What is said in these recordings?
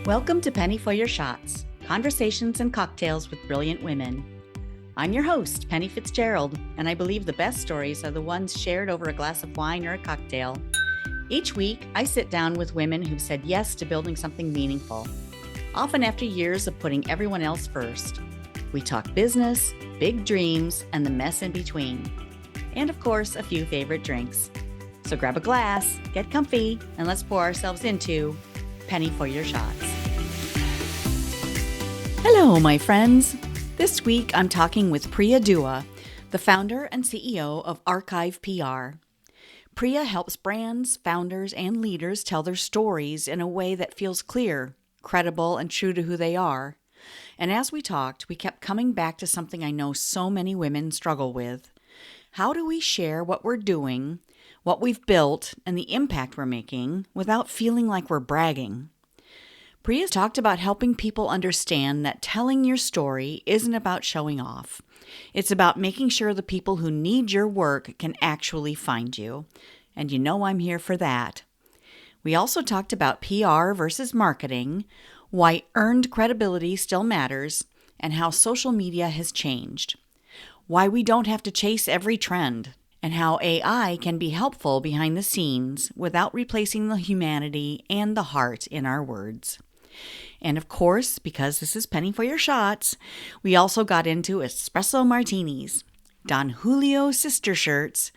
Welcome to Penny for Your Shots, conversations and cocktails with brilliant women. I'm your host, Penny Fitzgerald, and I believe the best stories are the ones shared over a glass of wine or a cocktail. Each week, I sit down with women who've said yes to building something meaningful, often after years of putting everyone else first. We talk business, big dreams, and the mess in between. And of course, a few favorite drinks. So grab a glass, get comfy, and let's pour ourselves into Penny for Your Shots. Hello, my friends. This week, I'm talking with Priya Dua, the founder and CEO of Arkive PR. Priya helps brands, founders, and leaders tell their stories in a way that feels clear, credible, and true to who they are. And as we talked, we kept coming back to something I know so many women struggle with. How do we share what we're doing, what we've built, and the impact we're making without feeling like we're bragging? Priya talked about helping people understand that telling your story isn't about showing off. It's about making sure the people who need your work can actually find you. And you know I'm here for that. We also talked about PR versus marketing, why earned credibility still matters, and how social media has changed. Why we don't have to chase every trend, and how AI can be helpful behind the scenes without replacing the humanity and the heart in our words. And of course, because this is Penny for Your Shots, we also got into espresso martinis, Don Julio sister shirts,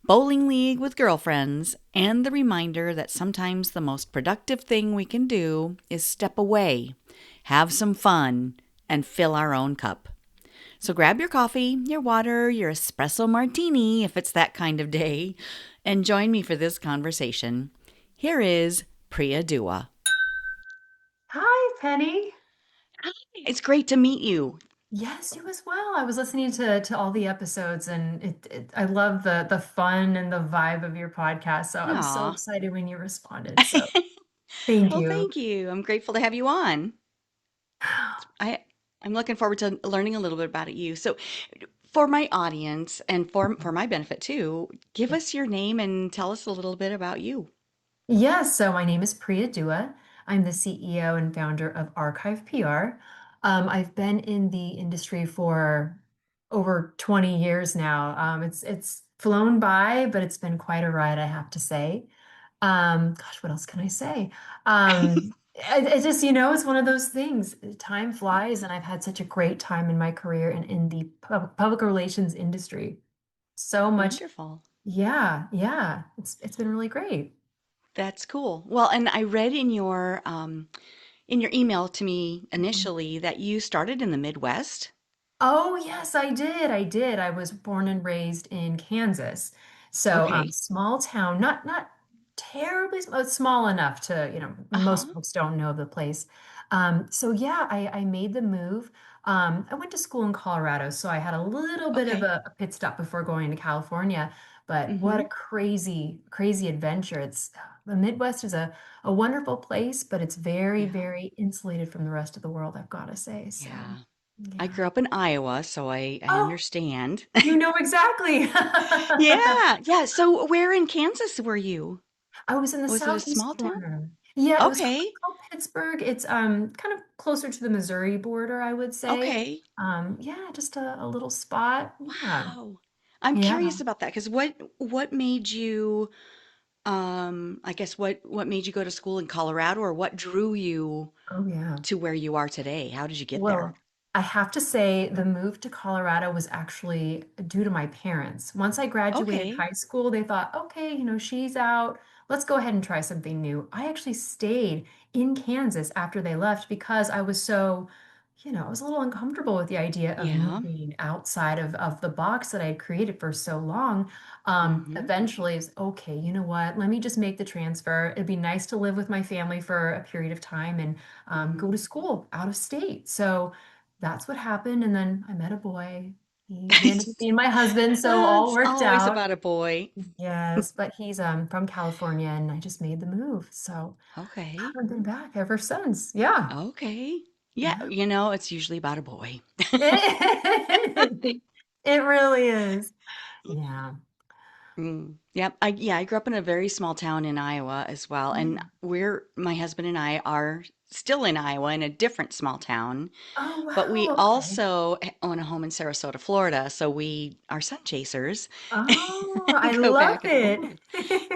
bowling league with girlfriends, and the reminder that sometimes the most productive thing we can do is step away, have some fun, and fill our own cup. So grab your coffee, your water, your espresso martini, if it's that kind of day, and join me for this conversation. Here is Priya Dua. Hi, Penny. It's great to meet you. Yes, you as well. I was listening to all the episodes, and I love the fun and the vibe of your podcast. So I was so Aw. excited when you responded. So thank Well, you. thank you. I'm grateful to have you on. I I'm looking forward to learning a little bit about you. So, for my audience and for my benefit too, give Yeah. us your name and tell us a little bit about you. Yes, so my name is Priya Dua. I'm the CEO and founder of Archive PR. I've been in the industry for over 20 years now. It's flown by, but it's been quite a ride, I have to say. Gosh, what else can I say? It just, it's one of those things. Time flies, and I've had such a great time in my career and in the public relations industry. So much, Wonderful. yeah. It's been really great. That's cool. Well, and I read in your email to me initially that you started in the Midwest. Oh, yes, I did. I did. I was born and raised in Kansas. So, Okay. small town, not terribly small enough to, most Uh-huh. folks don't know the place. So yeah, I made the move. I went to school in Colorado, so I had a little bit of Okay. a pit stop before going to California. But what Mm-hmm. a crazy adventure. It's the Midwest is a wonderful place, but it's very, Yeah. very insulated from the rest of the world, I've got to say. So, Yeah. I yeah. grew up in Iowa, so I Oh, understand. you know exactly. Yeah, yeah. So where in Kansas were you? I was in the Was it a southeast small town? corner. Yeah, it was Okay, called Pittsburgh. It's kind of closer to the Missouri border, I would say. okay. Yeah, just a little spot. Yeah. Wow. I'm Yeah. curious about that because what made you I guess what made you go to school in Colorado or what drew you Oh yeah. to where you are today? How did you get there? Well, I have to say the move to Colorado was actually due to my parents. Once I graduated Okay. high school, they thought, okay, she's out. Let's go ahead and try something new. I actually stayed in Kansas after they left because I was so, I was a little uncomfortable with the idea of Yeah. moving outside of the box that I had created for so long. Mm-hmm. Eventually, it's okay, you know what? Let me just make the transfer. It'd be nice to live with my family for a period of time and go Mm-hmm. to school out of state. So that's what happened. And then I met a boy. He ended up being my husband, so all It's worked always out. about a boy. Yes, but he's from California, and I just made the move. So Okay. haven't been back ever since. Yeah. Okay. Yeah, Yeah. it's usually about a boy. It really is. Yeah. Mm. Yep. I grew up in a very small town in Iowa as well, Yeah. and my husband and I are still in Iowa in a different small town, Oh, but we wow. Okay. also own a home in Sarasota, Florida, so we are sun chasers Oh, I and go love back and it. forth.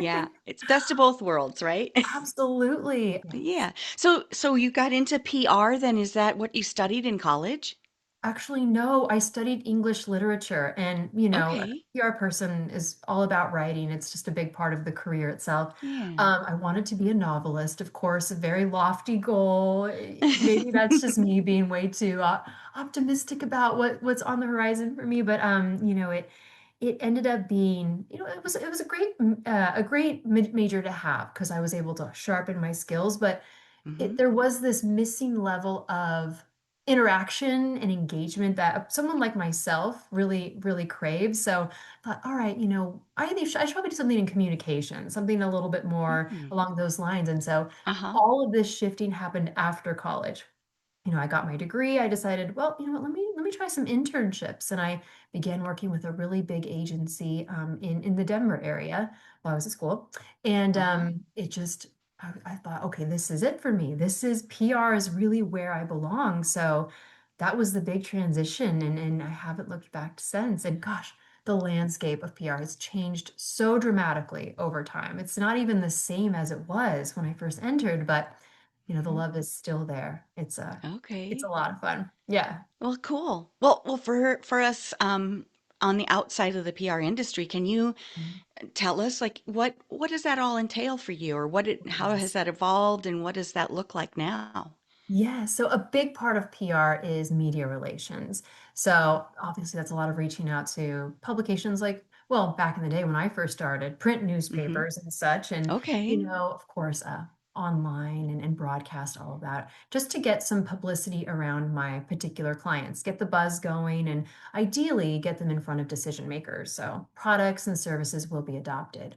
Yeah, it's best of both worlds, right? Absolutely. Yes. Yeah. So you got into PR then? Is that what you studied in college? Actually, no, I studied English literature, and a Okay. PR person is all about writing. It's just a big part of the career itself. Yeah. I wanted to be a novelist, of course, a very lofty goal. Maybe that's just me being way too optimistic about what's on the horizon for me. But it ended up being, it was a great major to have because I was able to sharpen my skills, but Hmm. there was this missing level of interaction and engagement that someone like myself really, really craves. So I thought, all right, I should probably do something in communication, something a little bit more Mm. along those lines. And so Uh-huh. all of this shifting happened after college. I got my degree. I decided, well, what, let me try some internships, and I began working with a really big agency in the Denver area while I was at school, and Uh-huh. it just I thought, okay, this is it for me. This is PR is really where I belong. So that was the big transition, and I haven't looked back since. And gosh, the landscape of PR has changed so dramatically over time. It's not even the same as it was when I first entered, but the Mhm. love is still there. It's a Okay. lot of fun. Yeah. Well, cool. Well, for us on the outside of the PR industry, can you tell us like what does that all entail for you, or how has Yes. that evolved, and what does that look like now? Yeah, so a big part of PR is media relations. So obviously that's a lot of reaching out to publications like, well, back in the day when I first started, print Mm-hmm. newspapers and such, and Okay. of course, online and broadcast all of that, just to get some publicity around my particular clients, get the buzz going, and ideally get them in front of decision makers. So products and services will be adopted.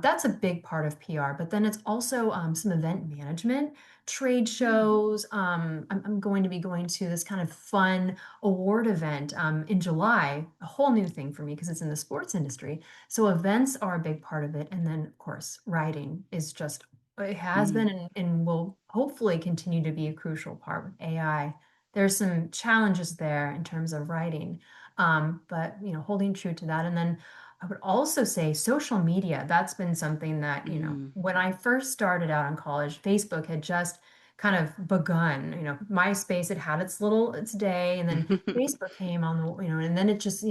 That's a big part of PR, but then it's also some event management trade Mm. shows. I'm going to be going to this kind of fun award event in July, a whole new thing for me because it's in the sports industry. So events are a big part of it. And then, of course, writing is just, it has been Mm. and will hopefully continue to be a crucial part with AI. There's some challenges there in terms of writing, but holding true to that. And then I would also say social media. That's been something that, Mm. when I first started out in college, Facebook had just kind of begun. MySpace had had its day, and then Facebook came on and then it just,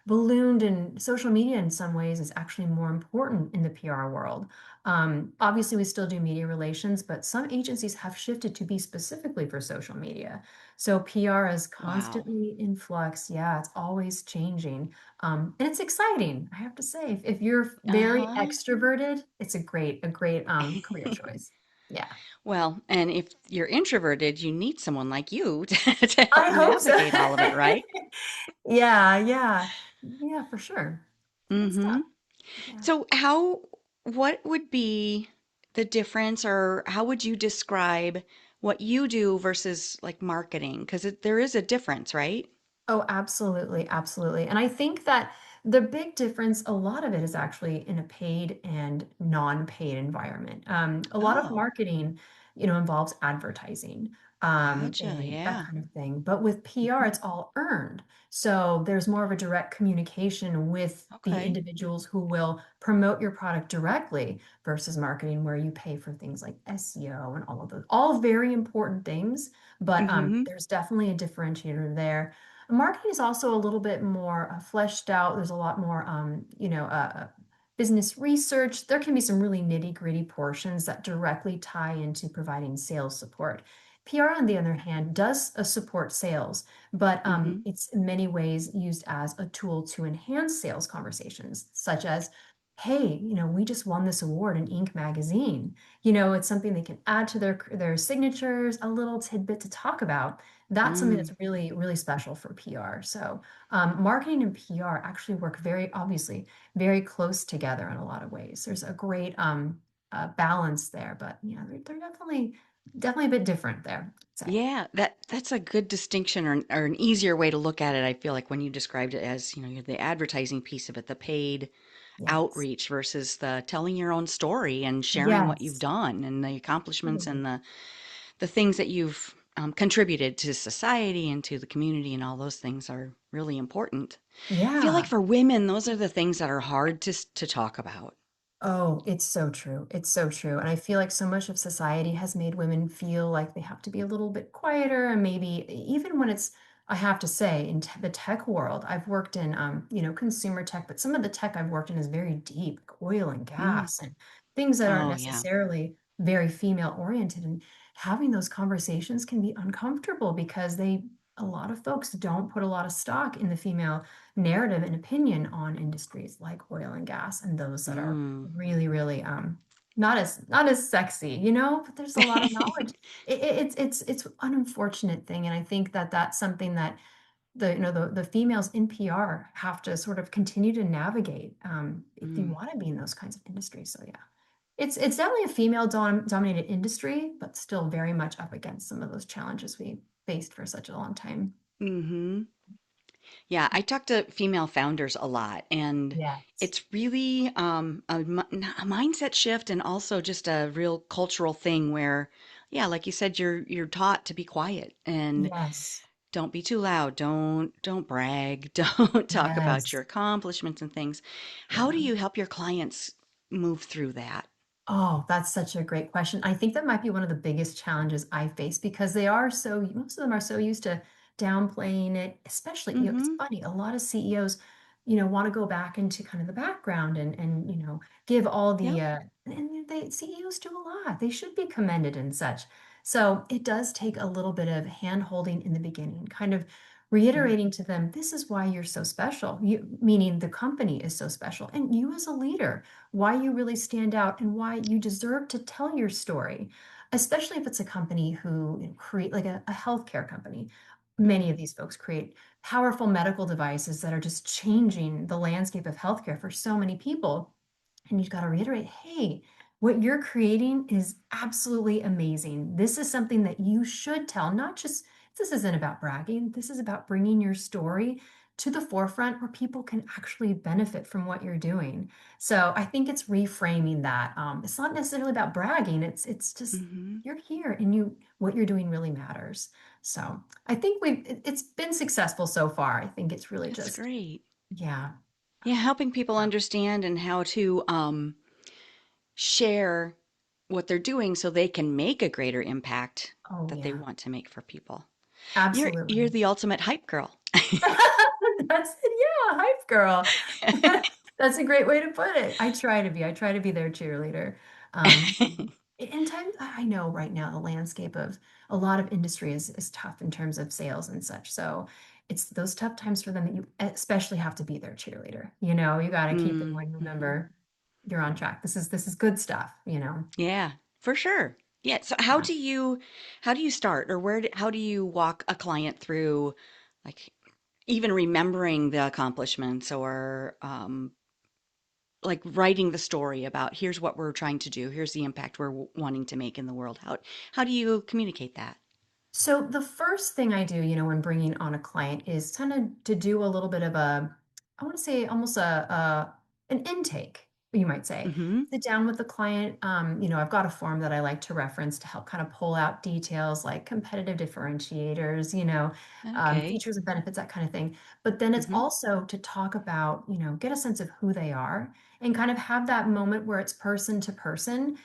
ballooned. And social media in some ways is actually more important in the PR world. Obviously, we still do media relations, but some agencies have shifted to be specifically for social media. So PR is Wow. constantly in flux. Yeah, it's always changing. And it's exciting, I have to say. If you're very Uh-huh. extroverted, it's a great career choice. Yeah. Well, and if you're introverted, you need someone like you to help I you hope so. navigate all of it, right? Yeah, yeah. Yeah, for sure. It's good Mm-hmm. stuff. Yeah. So what would be the difference, or how would you describe what you do versus like marketing? Because there is a difference, right? Oh, absolutely, absolutely. And I think that the big difference, a lot of it is actually in a paid and non-paid environment. A lot of Oh, marketing, involves advertising, gotcha. and that Yeah. kind of thing. But with PR, Hmm. it's all earned. So there's more of a direct communication with the Okay. individuals who will promote your product directly versus marketing, where you pay for things like SEO and all of those, all very important things. But Mm-hmm. there's definitely a differentiator there. Marketing is also a little bit more fleshed out. There's a lot more, business research. There can be some really nitty-gritty portions that directly tie into providing sales support. PR, on the other hand, does support sales, but Mm-hmm. it's in many ways used as a tool to enhance sales conversations, such as, hey, we just won this award in Inc. magazine. It's something they can add to their signatures, a little tidbit to talk about. That's something that's Mm. really, really special for PR. So, marketing and PR actually work very obviously very close together in a lot of ways. There's a great balance there, but they're definitely a bit different there, I'd say. Yeah, that's a good distinction, or an easier way to look at it. I feel like when you described it as, you know, the advertising piece of it, the paid Yes. outreach versus the telling your own story and sharing what you've Yes. done and the accomplishments Totally. and the things that you've contributed to society and to the community and all those things are really important. I feel like Yeah. for women, those are the things that are hard to talk about. Oh, it's so true. It's so true. And I feel like so much of society has made women feel like they have to be a little bit quieter. And maybe even when it's, I have to say, in the tech world, I've worked in, consumer tech, but some of the tech I've worked in is very deep, like oil and Mm. gas and things that aren't Oh, yeah. necessarily very female oriented. And having those conversations can be uncomfortable because a lot of folks don't put a lot of stock in the female narrative and opinion on industries like oil and gas and those that are Mm. really, really not as sexy, but there's a lot of knowledge. It's an unfortunate thing, and I think that that's something that the females in PR have to sort of continue to navigate if you Mm. want to be in those kinds of industries. So yeah, it's definitely a female dominated industry, but still very much up against some of those challenges we faced for such a long time. Hmm. Yeah, I talk to female founders a lot, and Yes. it's really a mindset shift and also just a real cultural thing where, yeah, like you said, you're taught to be quiet and Yes. don't be too loud, don't brag, don't talk about Yes. your accomplishments and things. How do Yeah. you help your clients move through that? Oh, that's such a great question. I think that might be one of the biggest challenges I face because most of them are so used to downplaying it, especially, it's Mm-hmm. funny, a lot of CEOs, want to go back into kind of the background and give all the, Yep. and CEOs do a lot. They should be commended and such. So it does take a little bit of hand holding in the beginning, kind of Mm. reiterating to them, this is why you're so special, meaning the company is so special, and you as a leader why you really stand out and why you deserve to tell your story, especially if it's a company who create like a healthcare company. Many Mm. of these folks create powerful medical devices that are just changing the landscape of healthcare for so many people. And you've got to reiterate, hey, what you're creating is absolutely amazing. This is something that you should tell, not just, this isn't about bragging. This is about bringing your story to the forefront where people can actually benefit from what you're doing. So I think it's reframing that. It's not necessarily about bragging. It's just Mm-hmm. you're here and what you're doing really matters. So I think it's been successful so far. I think it's really That's just, great. yeah. Yeah, helping people Yeah. understand and how to share what they're doing so they can make a greater impact Oh that they yeah, want to make for people. You're absolutely. the ultimate hype girl. That's it. Yeah, hype girl. That's a great way to put it. I try to be. I try to be their cheerleader. In times, I know right now the landscape of a lot of industry is tough in terms of sales and such. So it's those tough times for them that you especially have to be their cheerleader. You got to keep in mind, Mm-hmm. remember, you're on track. This is good stuff. Yeah, for sure. Yeah. So Yeah. how do you start or how do you walk a client through like even remembering the accomplishments or like writing the story about here's what we're trying to do, here's the impact we're wanting to make in the world. How do you communicate that? So the first thing I do, when bringing on a client is kind of to do a little bit of I want to say almost an intake, you might say. Mm-hmm. Sit down with the client. I've got a form that I like to reference to help kind of pull out details like competitive differentiators, Okay. features and benefits, that kind of thing. But then it's Mm-hmm. also to talk about, get a sense of who they are and kind of have that moment where it's person to person,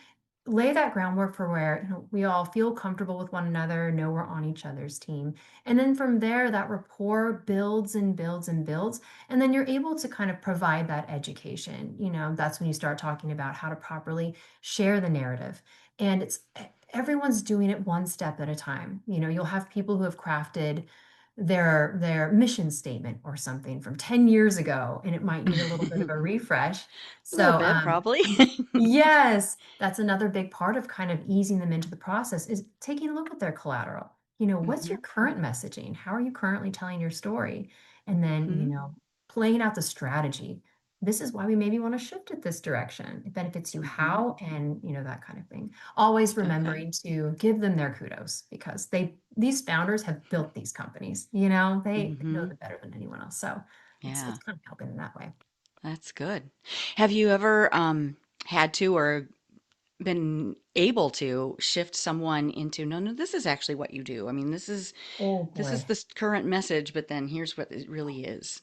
lay that groundwork for where we all feel comfortable with one another, know we're on each other's team, and then from there that rapport builds and builds and builds, and then you're able to kind of provide that education. That's when you start talking about how to properly share the narrative, and everyone's doing it one step at a time. You'll have people who have crafted their mission statement or something from 10 years ago, and it might need a little bit of a refresh. A little So bit, probably. yes, that's another big part of kind of easing them into the process is taking a look at their collateral. What's Mm-hmm. your current messaging? How are you currently telling your story? And then, Mm-hmm. playing out the strategy. This is why we maybe want to shift it this direction. It benefits you Mm-hmm. how and, that kind of thing. Always Okay. remembering to give them their kudos because these founders have built these companies, they know Mm-hmm. them better than anyone else. So it's Yeah. kind of helping in that way. That's good. Have you ever had to or been able to shift someone into, no, no, this is actually what you do. I mean, Oh this is boy. the current message, but then here's what it really is.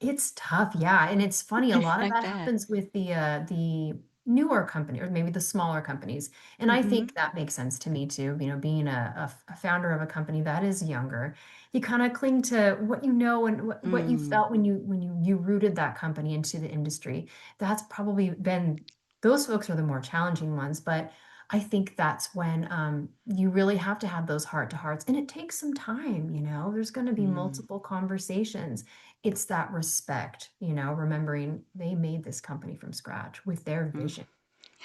It's tough, yeah, and it's funny, a lot of I that bet. happens with the newer company or maybe the smaller companies, and I Mm-hmm. think that makes sense to me too. Being a founder of a company that is younger, you kind of cling to what you know and what you Mm, felt when you rooted that company into the industry. That's probably been those folks are the more challenging ones, but I think that's when you really have to have those heart to hearts, and it takes some time. There's going to be mm, multiple conversations. It's that respect, remembering they made this company from scratch with their mm. vision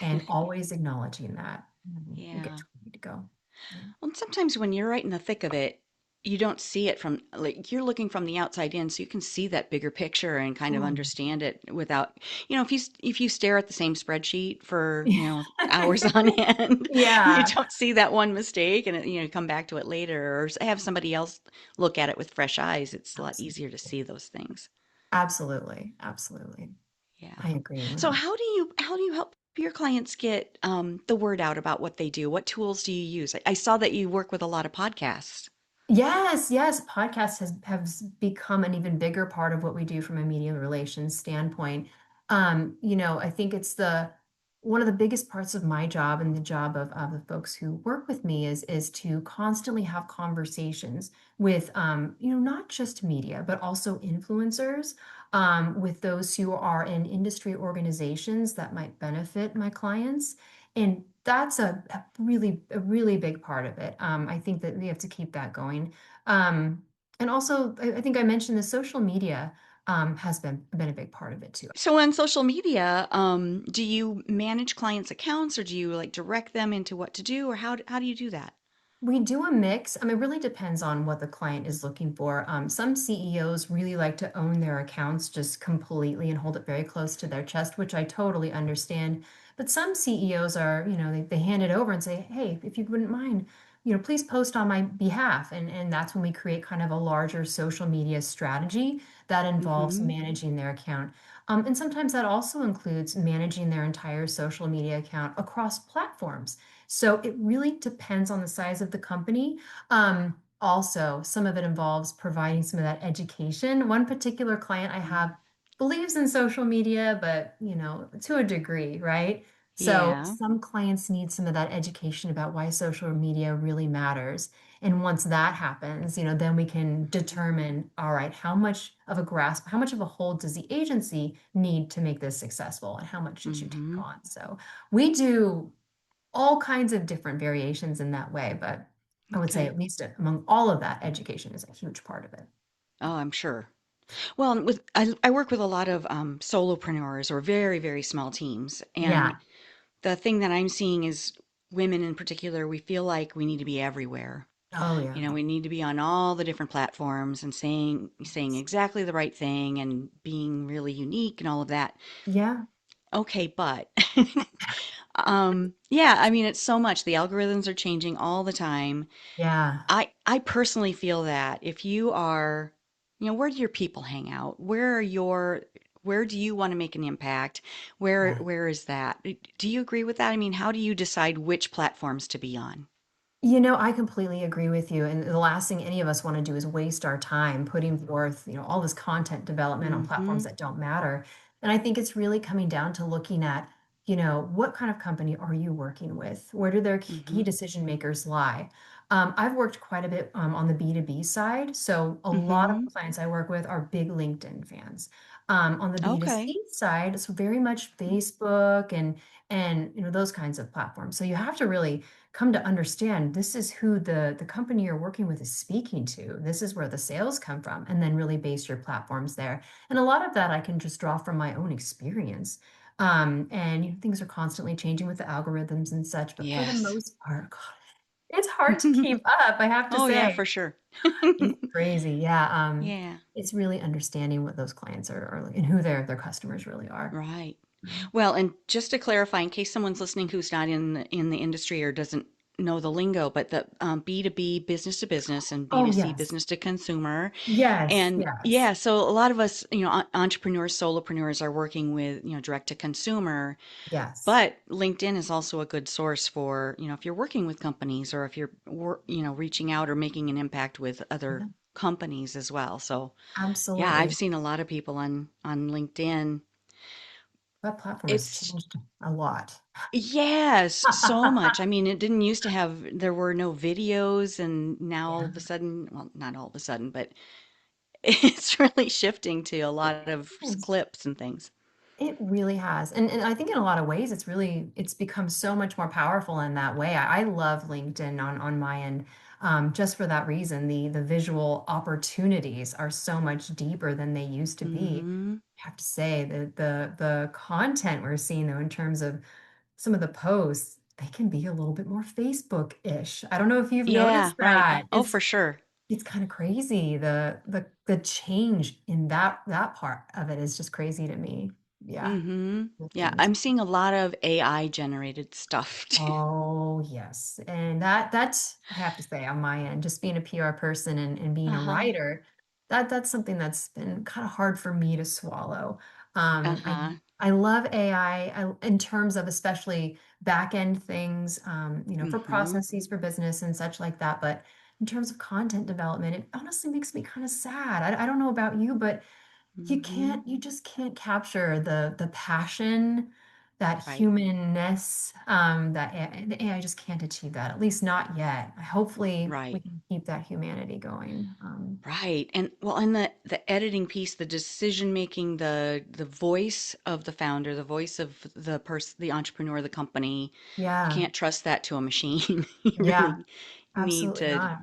and always acknowledging that. You get Yeah. to where you need to go. Yeah. Well, sometimes when you're right in the thick of it, you don't see it from, like, you're looking from the outside in, so you can see that bigger picture and kind of Oh, understand it without, if you stare at the same spreadsheet for, hours on end, you yeah, don't see that one mistake and come back to it later or have somebody else look at it with fresh eyes. It's a lot easier to absolutely. see those things. Absolutely. Absolutely. Yeah. I agree So 100. how do you help your clients get the word out about what they do? What tools do you use? I saw that you work with a lot of podcasts. Yes, yes. Podcasts has become an even bigger part of what we do from a media relations standpoint. I think it's the one of the biggest parts of my job and the job of the folks who work with me is to constantly have conversations with not just media, but also influencers, with those who are in industry organizations that might benefit my clients. And that's a really big part of it. I think that we have to keep that going. Um, and also, I think I mentioned the social media has been a big part of it too. So on social media, do you manage clients' accounts or do you like direct them into what to do or how do you do that? We do a mix. I mean, it really depends on what the client is looking for. Some CEOs really like to own their accounts just completely and hold it very close to their chest, which I totally understand. But some CEOs are, they hand it over and say, hey, if you wouldn't mind, please post on my behalf. And that's when we create kind of a larger social media strategy that involves Mm-hmm. managing their account. And sometimes that also includes managing their entire social media account across platforms. So it really depends on the size of the company. Also, some of it involves providing some of that education. One particular client I have believes in social media, but to a degree, right? So Yeah. some clients need some of that education about why social media really matters. And once that happens, then we can determine, all right, how much of a grasp, how much of a hold does the agency need to make this successful, and how much should you take Mm-hmm. on? So we do all kinds of different variations in that way, but I would say Okay. at least among all of that, education is a huge part of it. Oh, I'm sure. Well, I work with a lot of solopreneurs or very, very small teams. And Yeah. the thing that I'm seeing is women in particular, we feel like we need to be everywhere. Oh, yeah. We need to be on all the different platforms and saying exactly the right thing and being really unique and all of that. Yeah. Okay, but yeah, I mean it's so much. The algorithms are changing all the time. Yeah. I personally feel that if you are, where do your people hang out? Where do you want to make an impact? Where Yeah. where is that? Do you agree with that? I mean, how do you decide which platforms to be on? I completely agree with you. And the last thing any of us want to do is waste our time putting forth, all this content development on platforms Mm-hmm. that don't matter. And I think it's really coming down to looking at, what kind of company are you working with? Where do their key Mm-hmm. decision makers lie? I've worked quite a bit on the B2B side. So a lot of Mm-hmm. clients I work with are big LinkedIn fans. On the Okay. B2C side, it's very much Facebook and those kinds of platforms. So you have to really come to understand this is who the company you're working with is speaking to. This is where the sales come from, and then really base your platforms there. And a lot of that I can just draw from my own experience. And things are constantly changing with the algorithms and such, but for the Yes. most part, God, it's hard to keep up, I have to Oh yeah, say. for sure. It's crazy. Yeah. Yeah, It's really understanding what those clients are and who their customers really are. right. Well, and just to clarify, in case someone's listening who's not in the industry or doesn't know the lingo, but the B2B, business to business, and Oh, B2C, yes. business to consumer. Yes, And yes. yeah, so a lot of us, entrepreneurs, solopreneurs are working with, direct to consumer. Yes. But LinkedIn is also a good source for, if you're working with companies or if you're, reaching out or making an impact with other Yeah, companies as well. So yeah, I've absolutely. seen a lot of people on LinkedIn. That platform has It's changed a lot. Yes, so much. I mean, it didn't used to have, there were no videos, and now all of a Yeah. sudden, well, not all of a sudden, but it's really shifting to a lot of Yes. clips and things. It really has. And I think in a lot of ways it's become so much more powerful in that way. I love LinkedIn on my end. Just for that reason, the visual opportunities are so much deeper than they used to be. Hmm. I have to say that the content we're seeing though in terms of some of the posts, they can be a little bit more Facebook-ish. I don't know if you've Yeah, noticed right. that. Oh, for sure. It's kind of crazy. The change in that part of it is just crazy to me. Yeah. Hmm. With Yeah, things. I'm seeing a lot of AI generated stuff too. Oh, yes. And that's I have to say on my end, just being a PR person and being a Uh-huh. writer, that's something that's been kind of hard for me to swallow. Um, I Uh-huh. I love AI in terms of especially back end things, for Hmm. processes for business and such like that. But in terms of content development, it honestly makes me kind of sad. I don't know about you, but Hmm. you just can't capture the passion, that Right. humanness, that the AI just can't achieve that, at least not yet. Hopefully we Right. can keep that humanity going. Right. And well, and the editing piece, the decision making, the voice of the founder, the voice of the person, the entrepreneur, the company, you Yeah, can't trust that to a machine. You yeah, really need absolutely to not.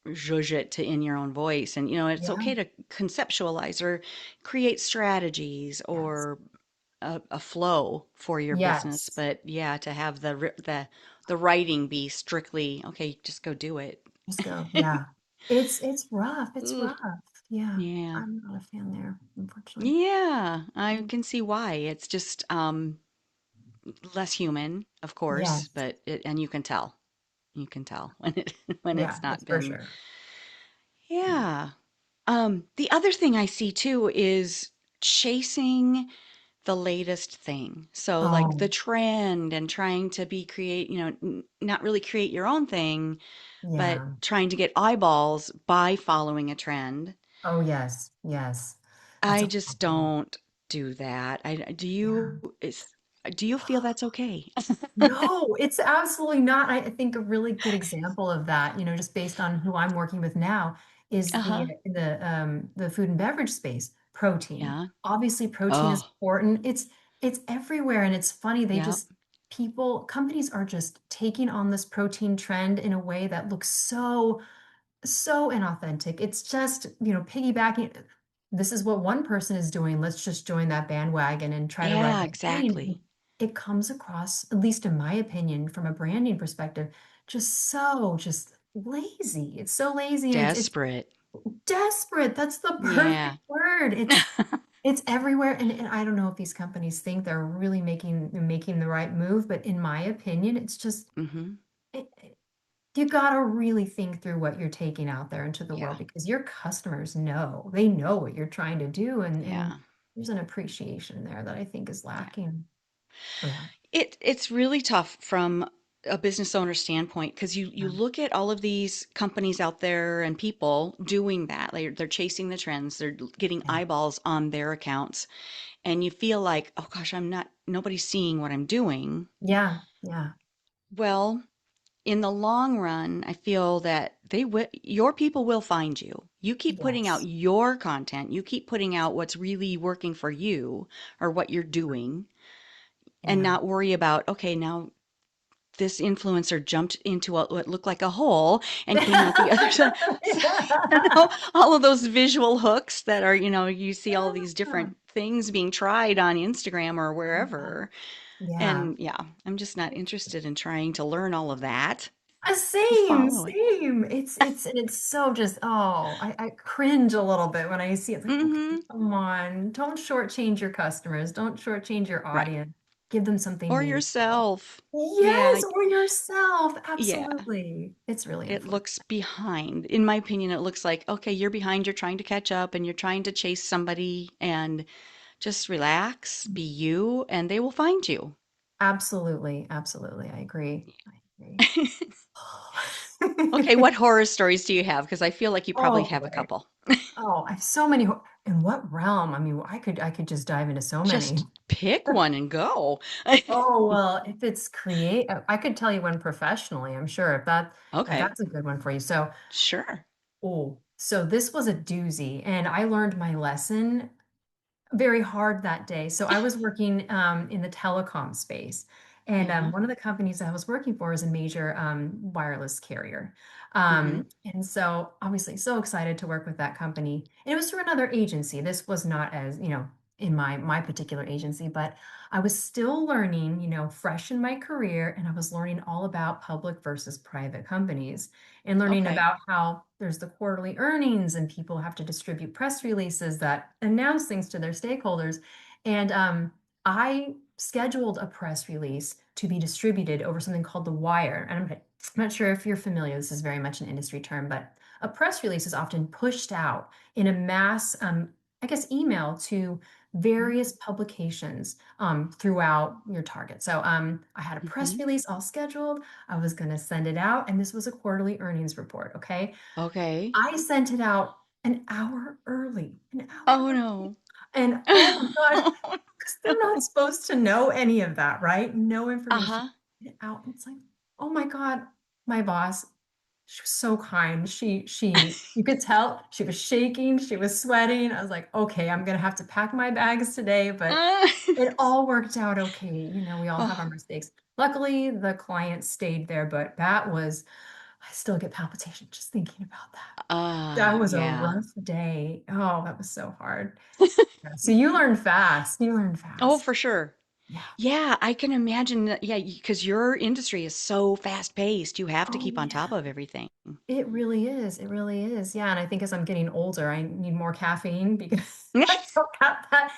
zhuzh it to in your own voice. And it's Yeah, okay to conceptualize or create strategies yes, or a flow for your business, yes. but yeah, to have the writing be strictly, okay, just go do it. Just go. Yeah, it's rough. It's Ooh, rough. Yeah, yeah. I'm not a fan there, unfortunately. Yeah, I can see why. It's just less human, of course, Yes, but and you can tell. You can tell when it when yeah, it's that's not for been. sure. Yeah. Yeah. The other thing I see too is chasing the latest thing. So like Oh, the trend and trying to be create, not really create your own thing, but yeah. trying to get eyeballs by following a trend. Oh, yes, yes. That's I a just problem. don't do that. Yeah. Do you feel that's okay? No, it's absolutely not. I think a really good example of that, just based on who I'm working with now, is Uh-huh. the food and beverage space. Protein. Yeah. Obviously, protein is Oh, important. It's everywhere, and it's funny. yeah. Companies are just taking on this protein trend in a way that looks so inauthentic. It's just, piggybacking. This is what one person is doing. Let's just join that bandwagon and try to ride Yeah, that train. exactly. It comes across, at least in my opinion, from a branding perspective, just lazy. It's so lazy and it's Desperate. desperate. That's the perfect Yeah. word. It's everywhere. And I don't know if these companies think they're really making the right move, but in my opinion, it's just Hmm. you got to really think through what you're taking out there into the Yeah. world because your customers know, they know what you're trying to do. And Yeah. there's an appreciation there that I think is Yeah. lacking for that. It's really tough from a business owner standpoint because you Yeah. look at all of these companies out there and people doing that. They're chasing the trends. They're getting Yeah. eyeballs on their accounts, and you feel like, oh gosh, nobody's seeing what I'm doing. Yeah. Yeah. Well, in the long run, I feel that your people will find you. You keep putting out Yes. your content. You keep putting out what's really working for you or what you're doing, and Yeah. not worry about, okay, now this influencer jumped into what looked like a hole and came out the other side. So, Yeah. all of those visual hooks that are, you see all these Yeah. different things being tried on Instagram or Yeah. wherever. Yeah. And yeah, I'm just not interested in trying to learn all of that. Same, Follow it. same. It's so just I cringe a little bit when I see it. It's like, okay, Hmm. come on. Don't shortchange your customers. Don't shortchange your Right. audience. give them something Or meaningful. yourself. Yeah, Yes, or yourself. yeah. Absolutely. It's really It important. looks behind. In my opinion, it looks like, okay, you're behind, you're trying to catch up, and you're trying to chase somebody, and just relax, be you, and they will find you. Absolutely. Absolutely. I agree. I agree. Okay, what horror stories do you have? Because I feel like you probably Oh have a boy. couple. Oh, I have so many. In what realm? I mean, I could just dive into so many. Just pick one and go. Oh, well, if it's create, I could tell you one professionally, I'm sure if Okay, that's a good one for you. So, sure. so this was a doozy, and I learned my lesson very hard that day. So I was working in the telecom space, and Yeah. one of the companies I was working for is a major wireless carrier. Mm-hmm. And so obviously so excited to work with that company. And it was through another agency. This was not as, in my particular agency, but I was still learning, fresh in my career, and I was learning all about public versus private companies and learning Okay. about how there's the quarterly earnings and people have to distribute press releases that announce things to their stakeholders. And I scheduled a press release to be distributed over something called the wire. And I'm not sure if you're familiar, this is very much an industry term, but a press release is often pushed out in a mass, I guess, email to various publications throughout your target. So I had a press Mm-hmm. release all scheduled. I was going to send it out, and this was a quarterly earnings report. Okay. Okay. I sent it out an hour early, an hour Oh early. no. And oh my gosh, Oh because they're not no. supposed to know any of that, right? No information. Uh-huh. Get it out. And it's like, oh my God, my boss, she was so kind. You could tell she was shaking, she was sweating. I was like, okay, I'm gonna have to pack my bags today, but Uh, it all worked out okay. We all have our oh, mistakes. Luckily, the client stayed there, but I still get palpitations just thinking about that. That was a yeah. rough day. Oh, that was so hard. Yeah, so you learn fast. You learn Oh, fast. for sure. Yeah. Yeah, I can imagine that. Yeah, because your industry is so fast paced, you have to Oh, keep on top yeah. of everything. It really is. It really is. Yeah. And I think as I'm getting older, I need more caffeine because I don't have that.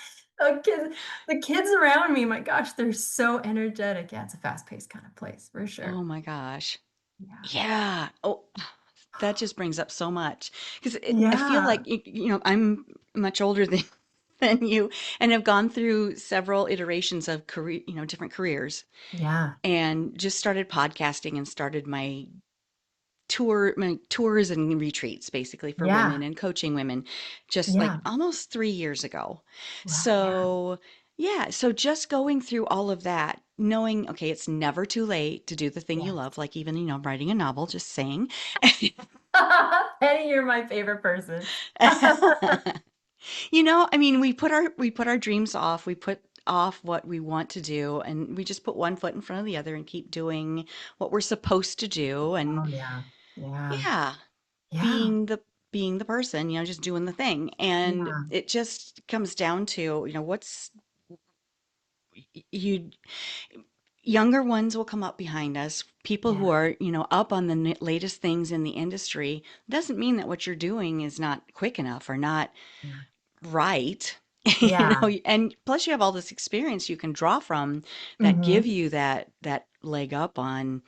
The kids around me, my gosh, they're so energetic. Yeah, it's a fast-paced kind of place for sure. Oh my gosh. Yeah. Yeah. Oh, that just brings up so much because I feel Yeah. like I'm much older than than you and have gone through several iterations of career, different careers, Yeah. and just started podcasting and started my tours and retreats basically for women Yeah. and coaching women just like Yeah. almost 3 years ago. Wow. Yeah. So, yeah, so just going through all of that, knowing, okay, it's never too late to do the thing you Yes. love, like even, writing a novel, just saying. Penny, you're my favorite person. I mean, we put our dreams off. We put off what we want to do, and we just put one foot in front of the other and keep doing what we're supposed to do. And Oh, yeah. Yeah. yeah, Yeah. being the being the person, just doing the thing. And Yeah. it just comes down to, what's you younger ones will come up behind us. People who Yeah. are, up on the latest things in the industry doesn't mean that what you're doing is not quick enough or not Yeah. right. Yeah. And plus you have all this experience you can draw from that give Hmm. you that leg up on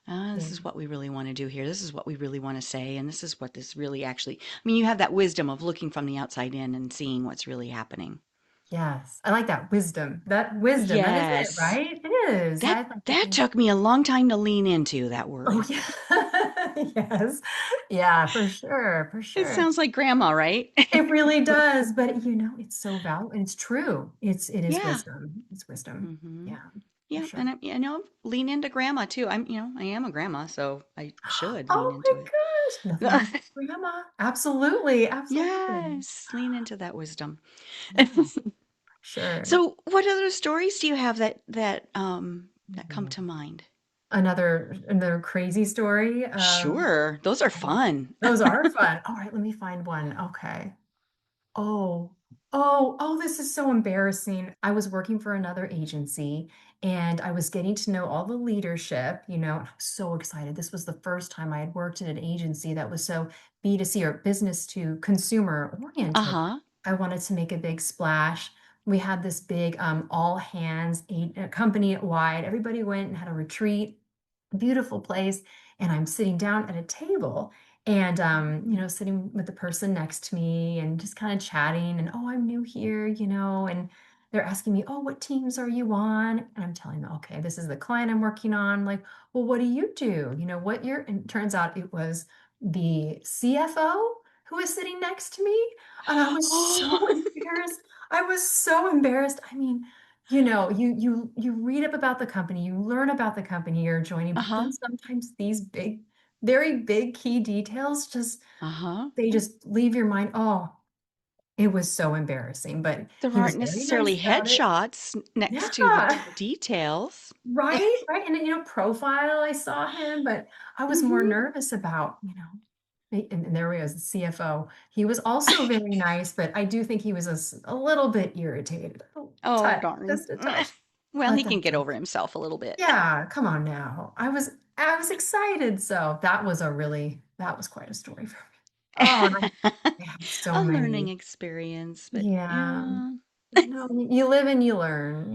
Yeah. this is what we really want to do here. This is what we really want to say. And this is what this really actually, I mean, you have that wisdom of looking from the outside in and seeing what's really happening. Yes. I like that wisdom. That wisdom. That is it, Yes. right? It is. That I like to that think. took me a long time to lean into that Oh, word. yeah. Yes. Yeah, for sure. For It sure. sounds like grandma, right? It really does. But it's so valid and it's true. It is Yeah. wisdom. It's wisdom. Hmm. Yeah, for Yeah, sure. and lean into grandma too. I am a grandma, so I should lean Oh my into it. gosh. Nothing wrong with grandma. Absolutely. Absolutely. Yes, lean into that wisdom. Yeah, for sure. So, what other stories do you have that come Mhm. to mind? Another crazy story. Sure, those are Oh, fun. those are fun. All right, let me find one. Okay. Oh, this is so embarrassing. I was working for another agency and I was getting to know all the leadership, and I was so excited. This was the first time I had worked at an agency that was so B2C or business to consumer oriented. Uh-huh. I wanted to make a big splash. we had this big all hands eight company wide. Everybody went and had a retreat, beautiful place. And I'm sitting down at a table and sitting with the person next to me and just kind of chatting and oh, I'm new here, and they're asking me, oh, what teams are you on? And I'm telling them, okay, this is the client I'm working on. Like, well, what do you do? What year? And it turns out it was the CFO who was sitting next to me. And I was so Oh, embarrassed. I was so embarrassed. I mean, you read up about the company, you learn about the company you're joining, but uh-huh, then sometimes these big, very big key details uh-huh. they just leave your mind. Oh, it was so embarrassing, but There he was aren't very nice necessarily about it. headshots next to the Yeah. details. Right, right. And profile, I saw him, but I was more Hmm. nervous about, and there he was, the CFO. He was also very nice, but I do think he was a little bit irritated. A Oh, touch, darn. just a touch. Well, But he can that's get okay. over himself a little bit. Yeah, come on now. I was excited. So that was quite a story for me. Oh, and I have so A learning many. experience, but Yeah. yeah. You live and you learn.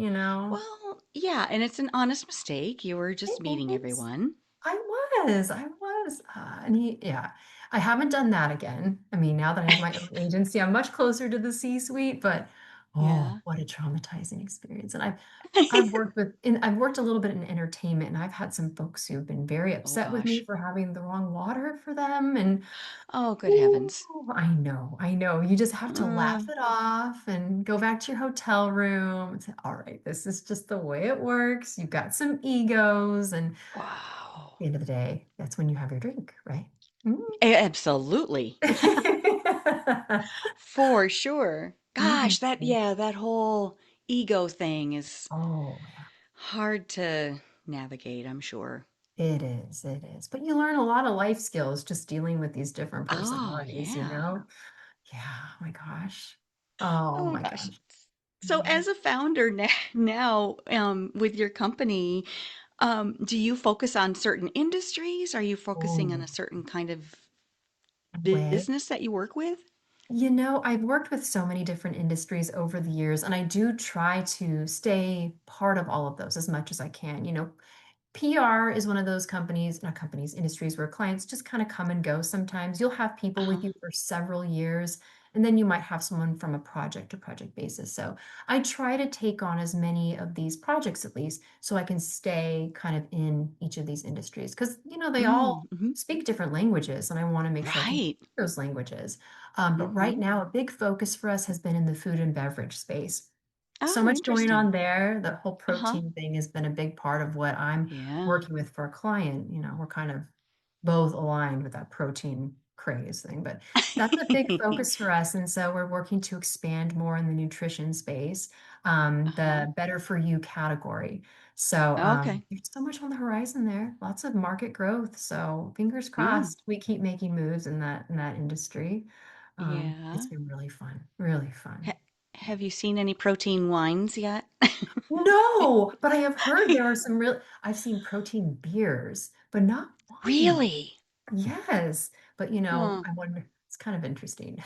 Well, yeah, and it's an honest mistake. You were just It meeting is. everyone. I was. And yeah, I haven't done that again. I mean, now that I have my own agency, I'm much closer to the C-suite, but oh, Yeah. what a traumatizing experience. And I've worked a little bit in entertainment, and I've had some folks who've been very Oh upset with me gosh. for having the wrong water for them. And Oh, good ooh, heavens. I know. You just have to Uh, laugh it off and go back to your hotel room and say, all right, this is just the way it works. You've got some egos, and wow. the end of the day, that's when you have your drink, right? Mm. Absolutely. For sure. Mhm. Gosh, that whole ego thing is Oh, yeah, hard to navigate, I'm sure. it is. It is. But you learn a lot of life skills just dealing with these different Oh, personalities. yeah. Yeah, oh my gosh. Oh Oh my gosh. gosh. So Yeah. as a founder now, with your company, do you focus on certain industries? Are you focusing on Oh, a certain kind of way. business that you work with? I've worked with so many different industries over the years, and I do try to stay part of all of those as much as I can. PR is one of those companies, not companies, industries where clients just kind of come and go sometimes. You'll have people with Uh-huh. you for several years, and then you might have someone from a project to project basis. So I try to take on as many of these projects at least so I can stay kind of in each of these industries because, they all Mm-hmm. speak different languages, and I want to make sure I can Right. speak those languages. But right Mm-hmm. now, a big focus for us has been in the food and beverage space. So Oh, much going interesting. on there. The whole Uh-huh. protein thing has been a big part of what I'm Yeah. working with for a client. We're kind of both aligned with that protein craze thing, but that's a big focus for us. And so we're working to expand more in the nutrition space, Uh-huh. the better for you category. So Okay. there's so much on the horizon there, lots of market growth. So fingers Mm. crossed, we keep making moves in that industry. It's Yeah. been really fun, really fun. Ha have you seen any protein wines yet? No, but I have heard there are some I've seen protein beers, but not wine. Really? Yes, but Huh. I wonder, it's kind of interesting.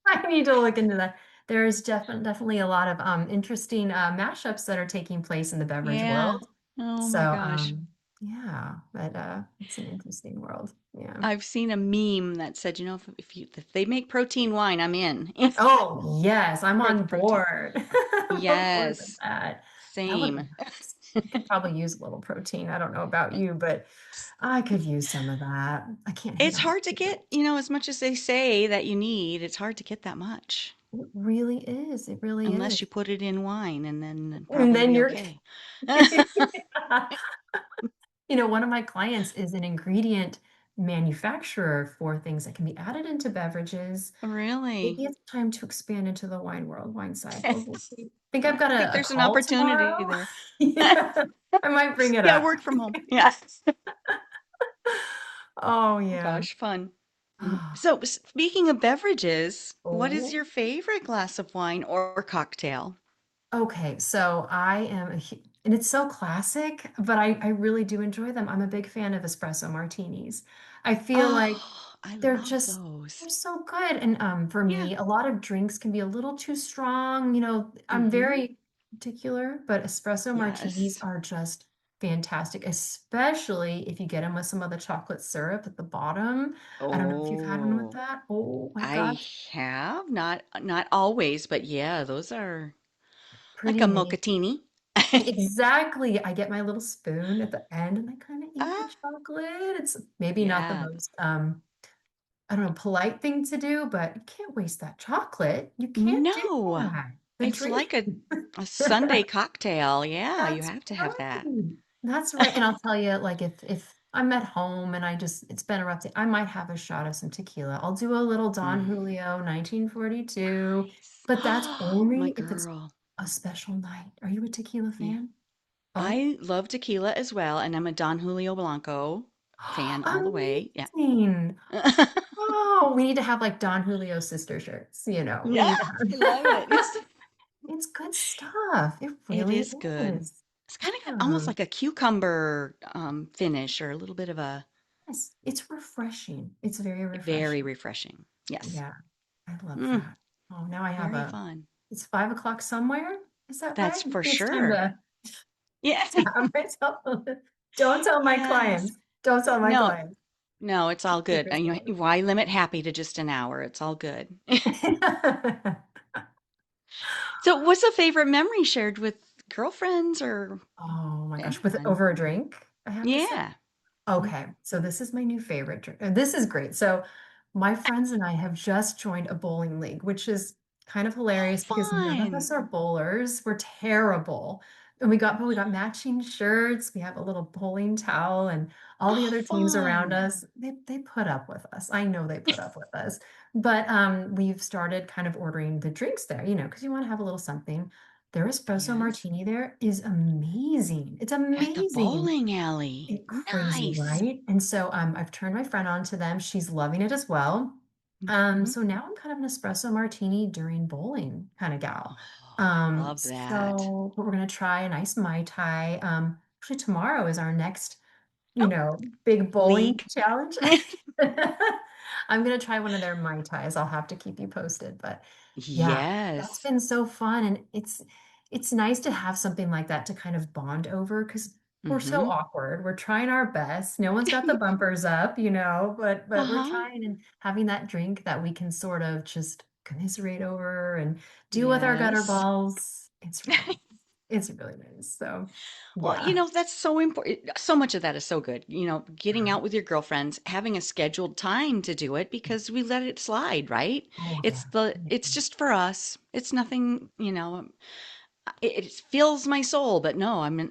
I need to look into that. There's definitely a lot of interesting mashups that are taking place in the beverage Yeah. world. Oh So, my gosh. yeah, but it's an interesting world. Yeah. I've seen a meme that said, if they make protein wine, I'm in Oh, yes, I'm for the on protein. board. I'm on board with Yes. that. That would be Same. nice. I could probably use a little protein. I don't know about you, but I could use some of that. I can't hate It's on hard to sugar. get, as much as they say that you need, it's hard to get that much It really is. It really unless is. you put it in wine and then it'd And probably then be you're, okay. one of my clients is an ingredient manufacturer for things that can be added into beverages. Really? Maybe it's time to expand into the wine world, wine side. I We'll see. Think I've got think a there's an call opportunity tomorrow. there. Yeah, I might bring it Yeah, up. work from home. Yes. Oh, yeah. Gosh, fun. Ah, So, speaking of beverages, what is oh, your favorite glass of wine or cocktail? okay. So I am, and it's so classic, but I really do enjoy them. I'm a big fan of espresso martinis. I feel like Oh, I They're love just those. they're so good. And for Yeah. me, a lot of drinks can be a little too strong. I'm Mm-hmm. very particular, but espresso martinis Yes. are just fantastic, especially if you get them with some of the chocolate syrup at the bottom. I don't know if you've had one with Oh, that. Oh my I gosh, have not always, but yeah, those are like pretty a amazing. mochaccini. Exactly. I get my little spoon at the end and I kind of eat the Ah, chocolate. It's maybe not the yeah. most I don't know, polite thing to do, but you can't waste that chocolate. You can't do No, that. The it's like drink. a Sunday cocktail. Yeah, you That's have to have that. right. That's right. And I'll tell you, like if I'm at home and it's been a rough day, I might have a shot of some tequila. I'll do a little Don Mm. Julio 1942, Nice. but that's My only if it's girl. a special night. Are you a tequila Yeah. fan? Oh, I love tequila as well, and I'm a Don Julio Blanco fan all the way. Yeah. amazing. Oh, we need to have like Don Julio sister shirts, we Yeah, need to I love it. have it's good stuff. It It really is good. is. It's kind of got almost Yeah. like a cucumber finish or a little bit of a Yes. It's refreshing. It's very very refreshing. refreshing. Yes. Yeah. I love Mm, that. Oh, now I have very fun. it's 5 o'clock somewhere. Is that That's right? for It's time sure. to Yeah. have myself. Don't tell my Yes. clients. Don't tell my No, clients. no, it's all good. Secret You sauce. know, why limit happy to just an hour? It's all good. So, what's a favorite memory shared with girlfriends or Oh my gosh. With anyone? over a drink, I have to say. Yeah. Okay, Mhm. so this is my new favorite drink. This is great. So my friends and I have just joined a bowling league, which is kind of Oh, hilarious because none of us fun. are bowlers. We're terrible. And we got matching shirts. We have a little bowling towel, and all the Oh, other teams around fun. us, they put up with us. I know they put up with us. But we've started kind of ordering the drinks there, because you want to have a little something. Their espresso Yes. martini there is amazing. It's At the amazing. bowling alley. Crazy, Nice. right? And so I've turned my friend on to them. She's loving it as well. Mhm. So now I'm kind of an espresso martini during bowling kind of gal. Oh, love that. But we're gonna try a nice Mai Tai. Actually tomorrow is our next, Oh, big bowling league. challenge. I'm gonna try one of their Mai Tais. I'll have to keep you posted. But yeah, that's Yes. been so fun. And it's nice to have something like that to kind of bond over because we're so Mhm. awkward. We're trying our best. No one's got the bumpers up, but we're Uh-huh. trying and having that drink that we can sort of just commiserate over and do with our gutter Yes. balls. It's really nice. So Well, yeah. that's so important. So much of that is so good. Getting out with your girlfriends, having a scheduled time to do it because we let it slide, right? Oh It's yeah. it's just for us. It's nothing, it fills my soul, but no, I mean,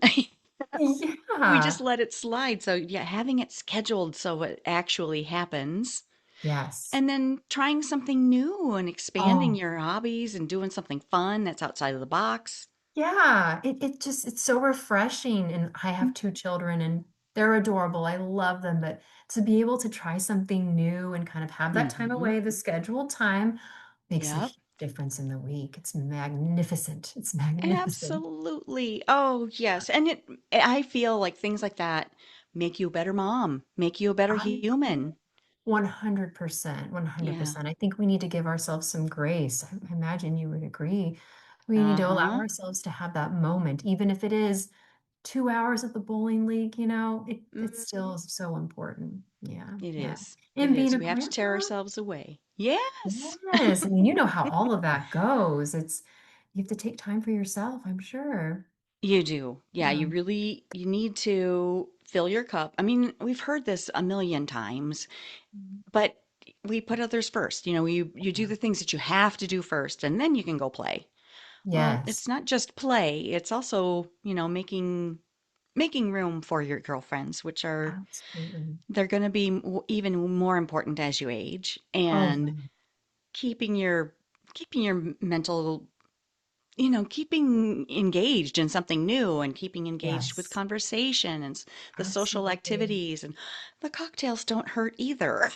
we just Yeah. let it slide. So, yeah, having it scheduled so it actually happens. Yes. And then trying something new and expanding Oh, your hobbies and doing something fun that's outside of the box. yeah. It's so refreshing. And I have two children and they're adorable. I love them. But to be able to try something new and kind of have that time Mm-hmm. away, the scheduled time makes a Yep. huge difference in the week. It's magnificent. It's magnificent. Absolutely. Oh, yes. And I feel like things like that make you a better mom, make you a better I human. 100%, Yeah. 100%. I think we need to give ourselves some grace. I imagine you would agree. We need to allow Uh-huh. ourselves to have that moment, even if it is 2 hours at the bowling league, it still Hmm. is so important. Yeah, It yeah. is. It And being is. a We have to tear grandma, ourselves away. Yes. yes. I mean, you know how all of that goes. You have to take time for yourself, I'm sure. You do. Yeah, Yeah. you need to fill your cup. I mean, we've heard this a million times, but we put others first. You do the things that you have to do first, and then you can go play. Well, Yes, it's not just play, it's also, making room for your girlfriends, which are absolutely. they're going to be even more important as you age, Oh, and yeah. keeping your keeping your mental, keeping engaged in something new and keeping engaged with Yes, conversation and the social absolutely. activities, and the cocktails don't hurt either.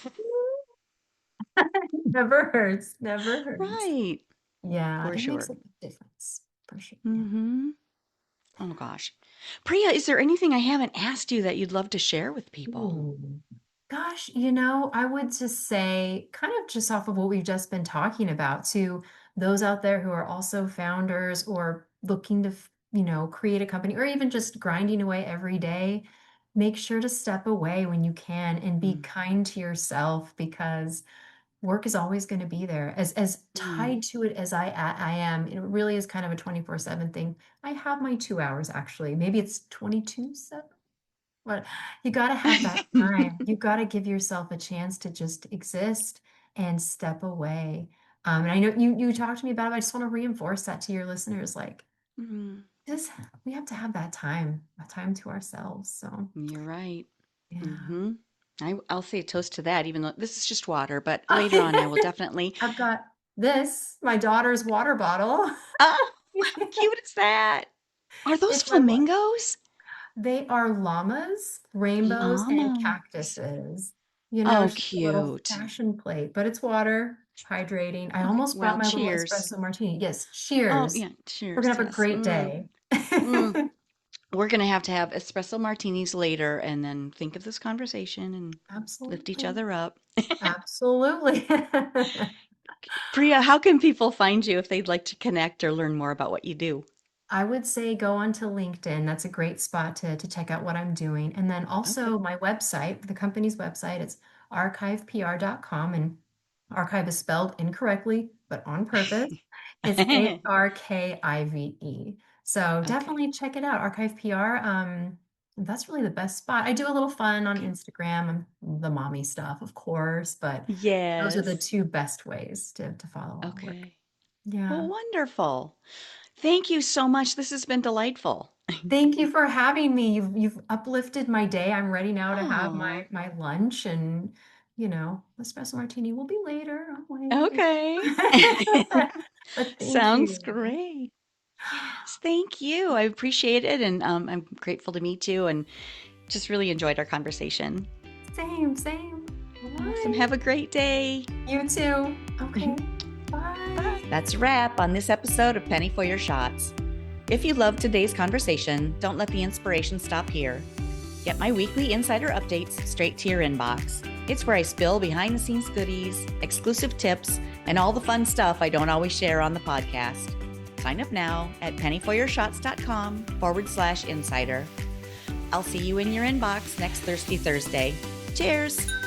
Never hurts, never hurts. Right. Yeah, For it makes a sure. big difference, for sure. Yeah. Mm-hmm. Oh gosh. Priya, is there anything I haven't asked you that you'd love to share with people? Ooh. Gosh, I would just say, kind of just off of what we've just been talking about, to those out there who are also founders or looking to, create a company or even just grinding away every day, make sure to step away when you can and be Mm. kind to yourself because work is always going to be there. As Mm. tied to it as I am, it really is kind of a 24/7 thing. I have my 2 hours actually. Maybe it's 22/7. But you got to have that time. You got to give yourself a chance to just exist and step away. And I know you talked to me about it. But I just want to reinforce that to your listeners. Like, Mm. just we have to have that time to ourselves. So, You're right. yeah. Hmm. I'll say a toast to that, even though this is just water, but later on I will definitely. I've got this, my daughter's water bottle. Oh, how cute is that? Are those It's my what? flamingos? They are llamas, rainbows, and Llamas. cactuses. Oh, She's a little cute. fashion plate, but it's water, hydrating. I Okay, almost brought well, my little cheers. espresso martini. Yes, Oh, cheers. yeah, We're cheers gonna to have a us. great Mm, day. mm. We're going to have espresso martinis later and then think of this conversation and lift each Absolutely. other up. Absolutely. Priya, how can people find you if they'd like to connect or learn more about what you do? I would say go onto LinkedIn. That's a great spot to check out what I'm doing. And then Okay. also my website, the company's website, it's archivepr.com. And archive is spelled incorrectly, but on purpose. It's Arkive. So Okay. definitely check it out, Archive PR. That's really the best spot. I do a little fun on Okay. Instagram and the mommy stuff, of course, but those are the Yes. two best ways to follow our work. Okay. Yeah. Well, wonderful. Thank you so much. This has been delightful. Thank you for having me. You've uplifted my day. I'm ready now to have Oh, my lunch and, espresso martini will be later. I'm waiting. okay. But thank Sounds you. great. Yes, thank you. I appreciate it. And I'm grateful to meet you and just really enjoyed our conversation. Same, same. All Awesome. right. Have a great day. You too. Okay. Bye. Bye. That's a wrap on this episode of Penny for Your Shots. If you loved today's conversation, don't let the inspiration stop here. Get my weekly insider updates straight to your inbox. It's where I spill behind the scenes goodies, exclusive tips, and all the fun stuff I don't always share on the podcast. Sign up now at pennyforyourshots.com/insider. I'll see you in your inbox next Thirsty Thursday. Cheers!